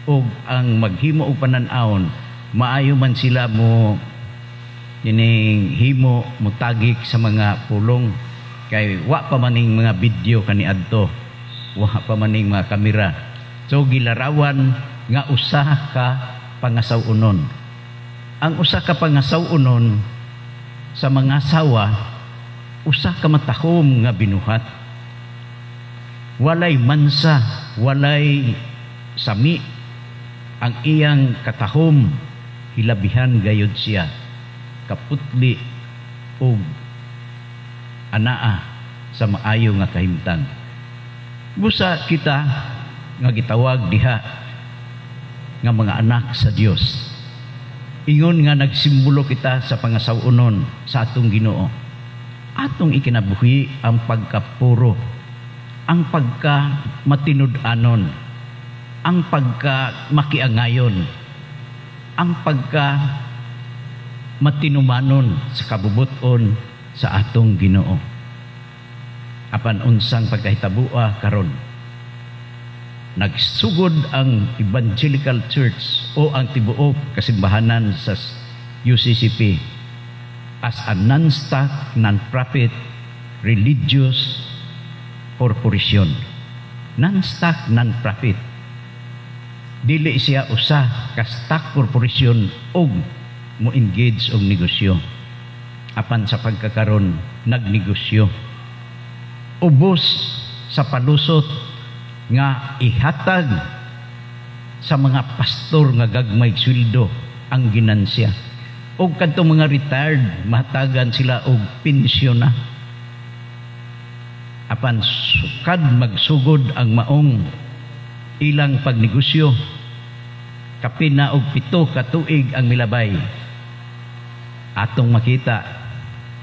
E: ug ang maghimo og pananawon maayo man sila mo ining himo mutagik sa mga pulong, kay wa pa maning mga video kaniadto, wa pa maning mga kamera. So gilarawan nga usa ka pangasaw-unon. Ang usa ka pangasaw-unon sa mga asawa, usa ka matahom nga binuhat. Walay mansa, walay sami, ang iyang katahom hilabihan gayud siya kaputli ug anaa sa maayo nga kahimtang. Busa kita nga gitawag diha nga mga anak sa Dios. Ingon nga nagsimbolo kita sa pangasawunon sa atong Ginoo. Atong ikinabuhi ang pagkapuro, ang pagka matinud-anon, ang pagka makiangayon, ang pagka matinumanon sa kabubuton sa atong Ginoo. Apan unsang pagkahitabua karon, nagsugod ang Evangelical Church o ang tibuok kasimbahanan sa UCCP as a non-stock, non-profit religious corporation. Non-stock, non-profit. Dili siya usa ka stock corporation og mo engage og negosyo. Apan sa pagkakaron nagnegosyo. Ubos sa palusot nga ihatag sa mga pastor nga gagmay sweldo ang ginansya. O kadto mga retired, mahatagan sila og pensyon na. Apan sukad magsugod ang maong ilang pagnegosyo. Kapin na og 7 ka tuig ang milabay. Atong makita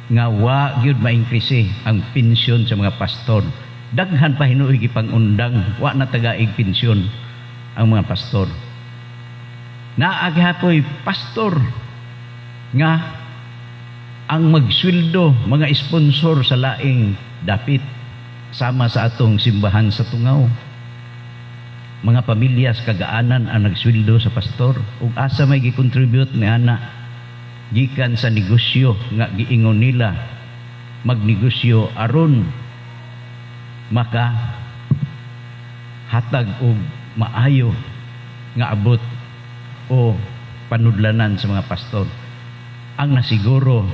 E: nga wa gyud ma-increase ang pensyon sa mga pastor. Daghan pa hinuoy gipangundang wa na tagaig pensyon ang mga pastor. Naaghapoy pastor nga ang magsweldo mga sponsor sa laing dapit sama sa atong simbahan sa Tungaw. Mga pamilyas kagaanan ang nagsweldo sa pastor ug asa may gi-contribute ni ana gikan sa negosyo nga giingon nila magnegosyo aron maka hatag og maayo nga abot o panudlanan sa mga pastor. Ang nasiguro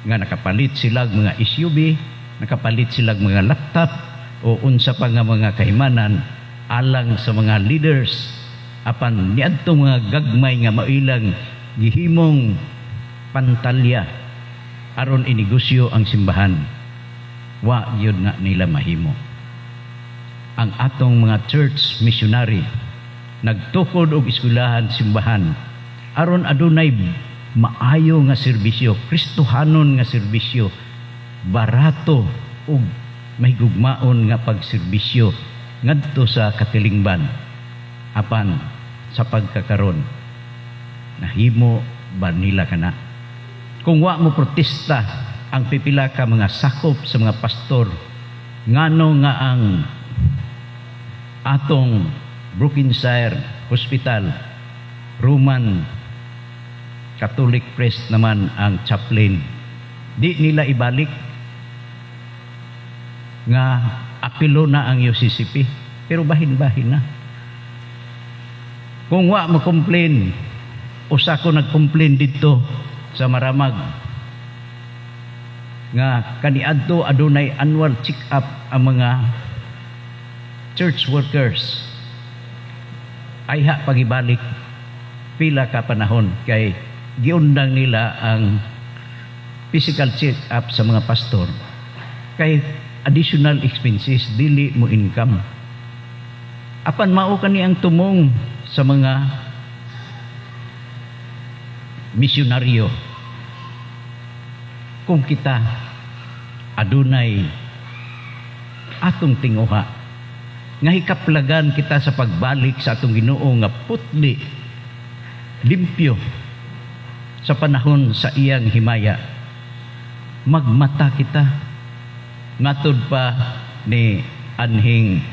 E: nga nakapalit sila mga SUV, nakapalit sila mga laptop o unsa pa nga mga kahimanan alang sa mga leaders apan niadtong mga gagmay nga mailang gihimong pantalya aron inegosyo ang simbahan. Wa yun nga nila mahimo. Ang atong mga church missionary nagtukod og eskwelahan simbahan aron adunay maayo nga serbisyo, Kristohanon nga serbisyo, barato ug may gugmaon nga pagserbisyo ngadto sa katilingban. Apan sa pagkakaron nahimo ba nila kana? Kung wa mo protesta ang pipila ka mga sakop sa mga pastor ngano nga ang atong Brookenside Hospital Roman Catholic priest naman ang chaplain, di nila ibalik nga apilo na ang UCCP pero bahin-bahin na. Kung wa mo complain, usa ko nag-complain dito sa Maramag nga kaniadto adunay annual check-up ang mga church workers. Ayha pagibalik pila ka panahon kay giundang nila ang physical check-up sa mga pastor kay additional expenses dili mo income. Apan mao kani ang tumong sa mga misyonaryo. Kung kita adunay atong tinguha nga hikaplagan kita sa pagbalik sa atong Ginoo nga putli limpyo sa panahon sa iyang himaya, magmata kita ngatod pa ni anhing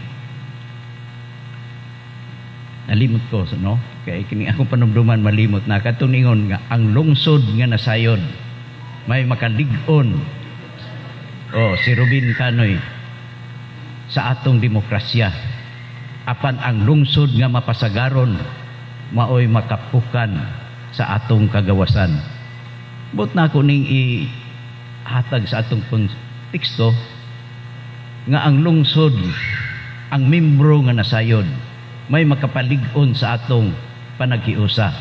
E: nalimot ko no kay kini akong panumduman malimot na katuningon nga ang lungsod nga nasayod may makalig-on si Rubin Canoy sa atong demokrasya apan ang lungsod nga mapasagaron maoy makapukan sa atong kagawasan. But na ko ning ihatag sa atong teksto nga ang lungsod ang membro nga nasayod may makapalig-on sa atong panagiusa.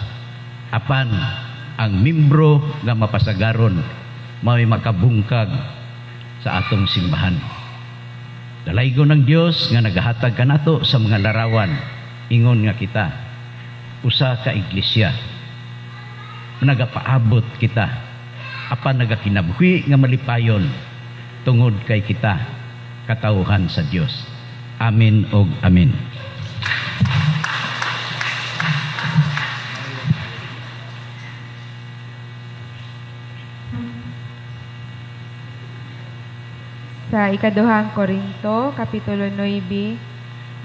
E: Apan ang membro nga mapasagaron may makabungkag sa atong simbahan. Dalaygo ng Dios nga nagahatag kanato sa mga larawan, ingon nga kita usa ka iglesia. Nagapaabot kita apan nagakinabuhi nga malipayon tungod kay kita katawhan sa Dios. Amen og amen.
B: Sa ikaduhang Korinto, Kapitulo 9,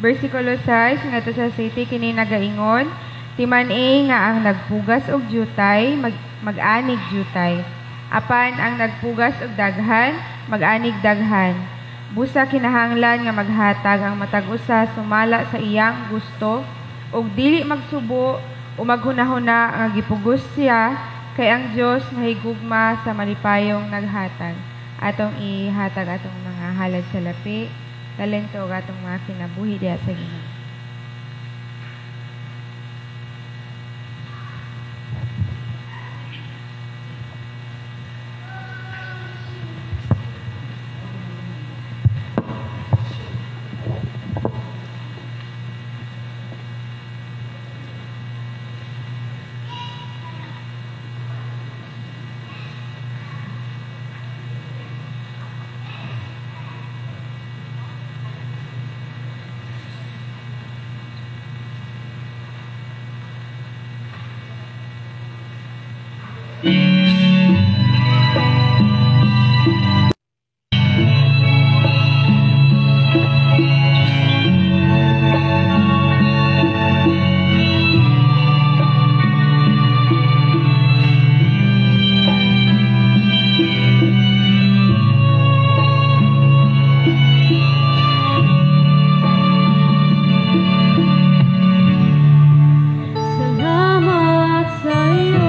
B: versikulo 6, ngadto sa 7, kini nagaingon, timani nga ang nagpugas og jutay, mag-anig jutay. Apan ang nagpugas og daghan, mag-anig daghan. Busa kinahanglan nga maghatag ang matag usa sumala sa iyang gusto, ug dili magsubo o maghunahuna nga gipugos siya, kay ang Dios mahigugma sa malipayong naghatag. Atong ihatag atong mga halad sa lapi, talento ug atong mga kinabuhi diha sa Ginoo.
F: Salamat sa iyo.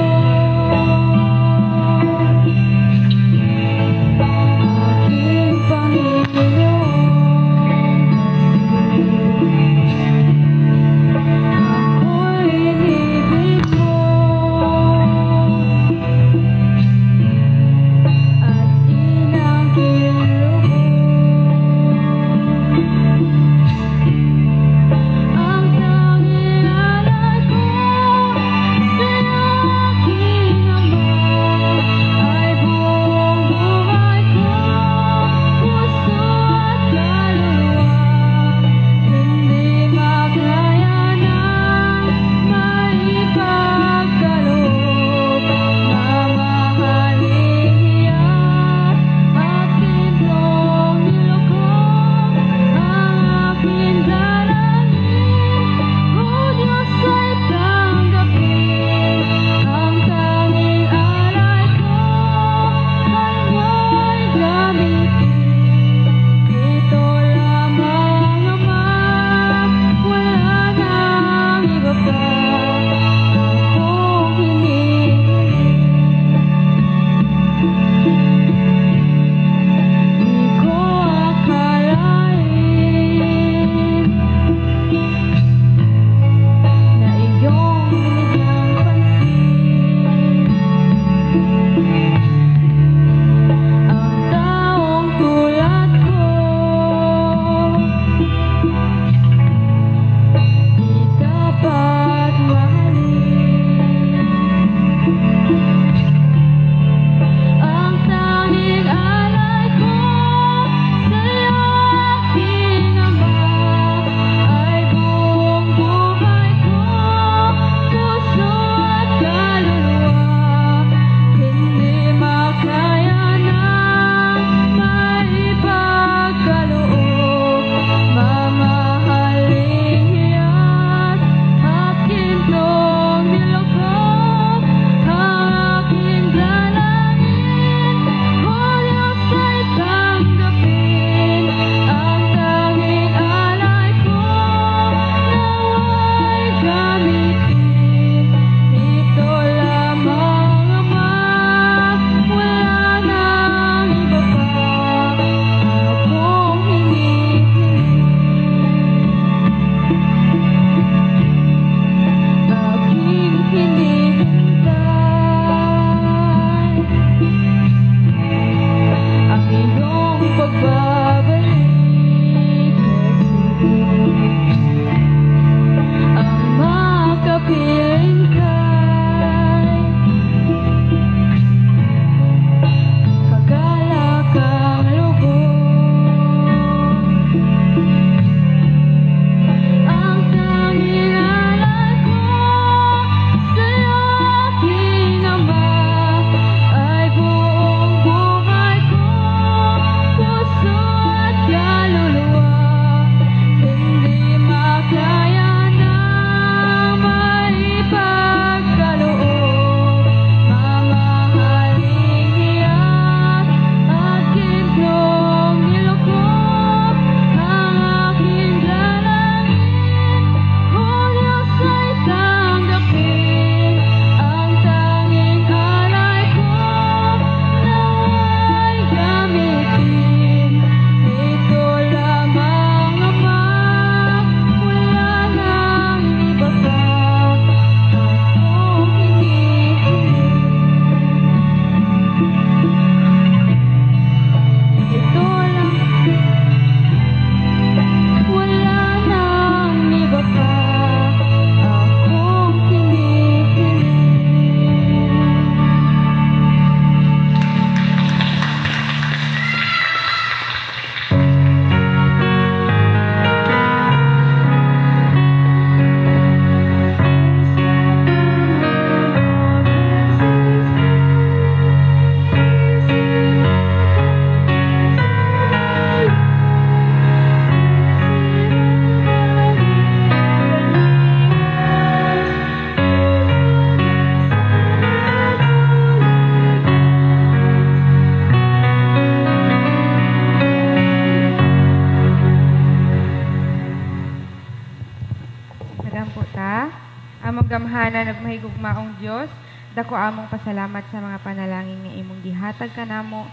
B: gamhanan ug mahigugmaong Dios, dako among pasalamat sa mga panalangin nga imong gihatag kanamo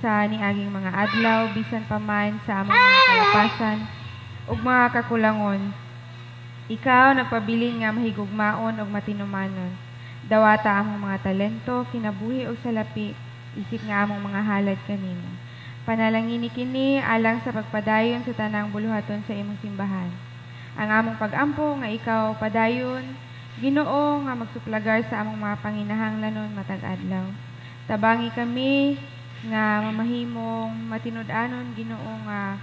B: sa niaging mga adlaw bisan pa man sa among mga kalapasan ug mga kakulangon. Ikaw nagpabilin nga mahigugmaon ug matinumanon. Dawata among mga talento, kinabuhi ug salapi, isip nga among mga halad kanimo. Panalangin kini alang sa pagpadayon sa tanang buluhaton sa imong simbahan. Ang among pag-ampo nga ikaw padayon, Ginoo nga magsuplagar sa among mga panginahanglanon matag adlaw. Tabangi kami nga mamahimong matinud-anon, Ginoo, nga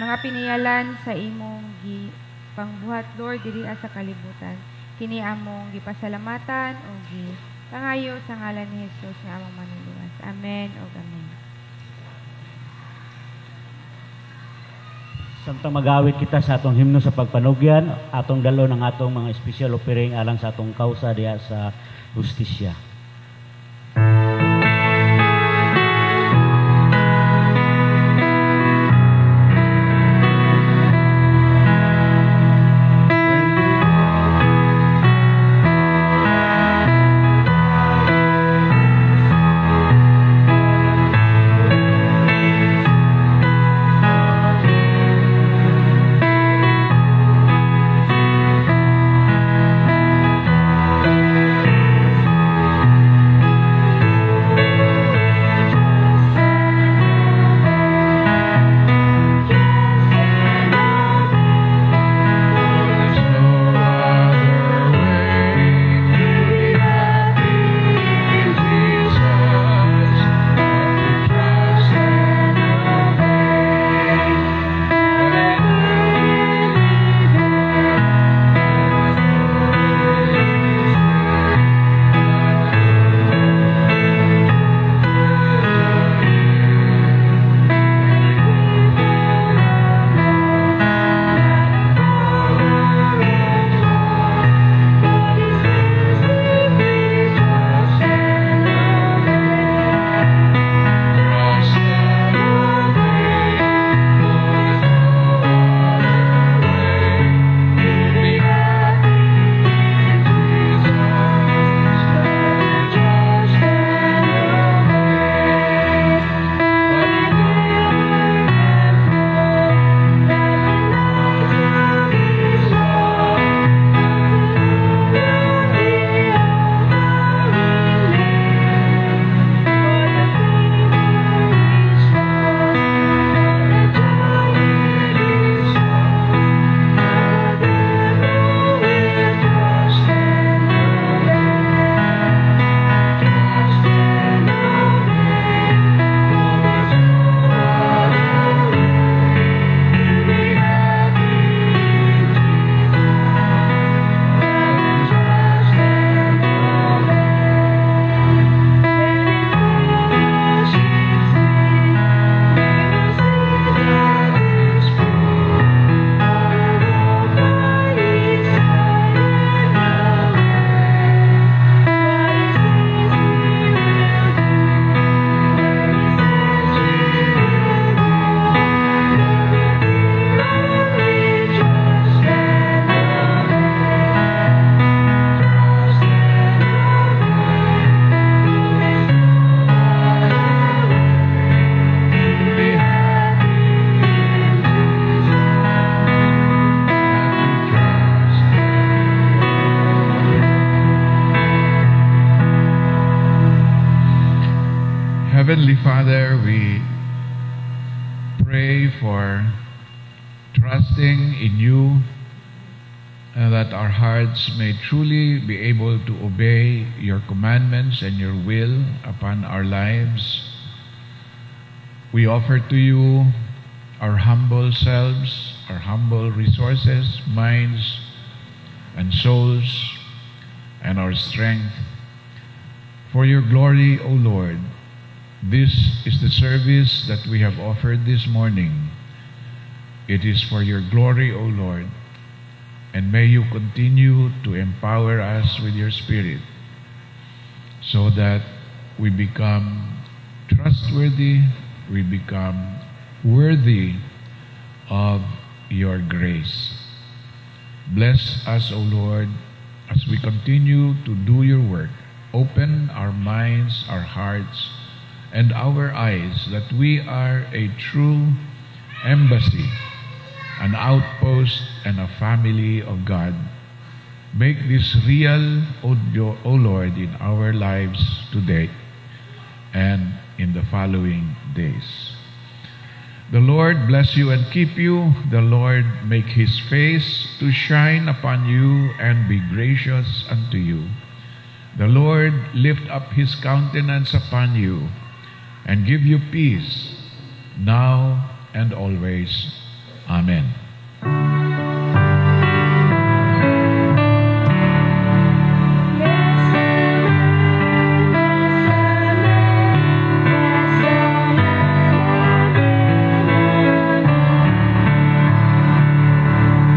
B: mga piniyalan sa imong pangbuhat, Lord, diri sa kalibutan. Kini among gipasalamatan o gipangayo sa ngalan ni Jesus nga among manuluwas. Amen o amen.
A: Samtang magawit kita sa atong himno sa pagpanugyan, atong dalo ng atong mga special offering alang sa atong kausa diya sa hustisya.
D: Heavenly Father, we pray for trusting in you and that our hearts may truly be able to obey your commandments and your will upon our lives. We offer to you our humble selves, our humble resources, minds, and souls, and our strength. For your glory, O Lord, this is the service that we have offered this morning. It is for your glory, O Lord, and may you continue to empower us with your Spirit so that we become trustworthy, we become worthy of your grace. Bless us, O Lord, as we continue to do your work, open our minds, our hearts, and our eyes that we are a true embassy, an outpost, and a family of God. Make this real, O Lord, in our lives today and in the following days. The Lord bless you and keep you. The Lord make his face to shine upon you and be gracious unto you. The Lord lift up his countenance upon you and give you peace, now and always. Amen.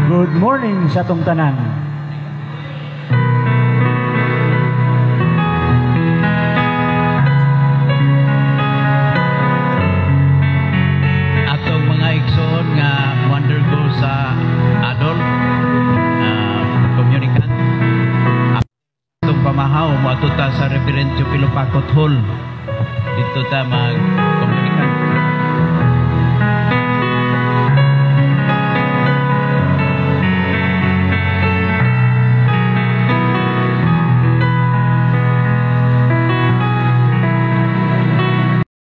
A: Good morning sa atong tanan.
E: Atong mga igsoon nga undergo sa adult communicant. Atong pamahaw mo atuta sa Reverend Chupilopakot Hall. Dito ta mag